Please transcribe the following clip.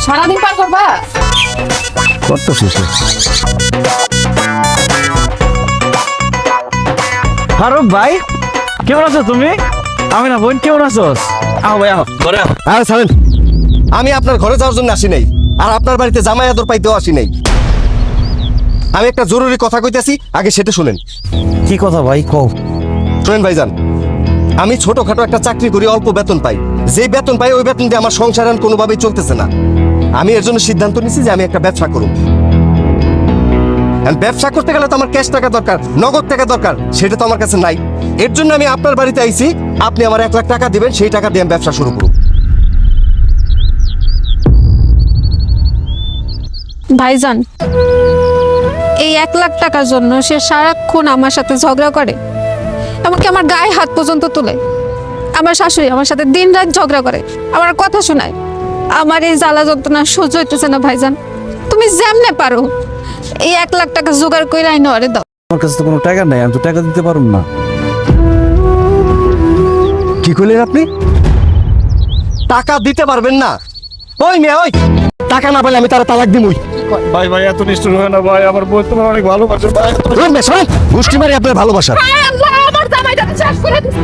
সারাদিন পার করবা? কত শেষে ফারুক ভাই, কেমন আছো তুমি? আমি না বোন, কেমন আছো? আহ ভাই আহ, ঘরে আহ। আরে ছাড়েন, আমি আপনার ঘরে যাওয়ার জন্য আসি নাই, আর আপনার বাড়িতে জামাই আদর পাইতেও আসি নাই। আমি একটা জরুরি কথা কইতেছি, আগে সেটা শুনেন। কি কথা ভাই, কও। শুনেন ভাইজান, আমি ছোটখাটো একটা চাকরি করি, অল্প বেতন পাই। যে বেতন পাই ওই বেতন দিয়ে আমার সংসার আর কোনোভাবেই চলতেছে না। আমি এর জন্য সিদ্ধান্ত নিয়েছি যে আমি একটা ব্যবসা করব। আর ব্যবসা করতে গেলে তো আমার ক্যাশ টাকা দরকার, নগদ টাকা দরকার, সেটা তো আমার কাছে নাই। এর জন্য আমি আপনার বাড়িতে আইছি, আপনি আমার 1 লাখ টাকা দিবেন, সেই টাকা দিয়ে আমি ব্যবসা শুরু করব। ভাইজান, এই 1 লাখ টাকার জন্য সে সারাক্ষণ আমার সাথে ঝগড়া করে, এমনকি আমার গায়ে হাত পর্যন্ত তুলে। আমার শাশুড়ি আমার সাথে দিনরাত ঝগড়া করে, আমার কথা শোনায়। আমার এই জ্বালা যন্ত্রণা সহ্য হইতেছে না ভাইজান। তুমি যেমনে পারো এই 1 লাখ টাকা জোগাড় করে আইনো আরে দাও। আমার কাছে তো কোনো টাকা নাই, আমি তো টাকা দিতে পারুম না। কি করলেন আপনি? টাকা দিতে পারবেন না? ওই মেয়ে, ওই টাকা না পেলে আমি তারা তালাক দিমুই। ভাই ভাই, এত নিষ্ঠুর হয় না ভাই, আমার বোন তোমার অনেক ভালোবাসে ভাই। ওই মেয়ে, শোনেন, গোষ্ঠী মারি আপনার ভালোবাসা। আল্লাহ, আমার জামাইটা শেষ করে দিছে।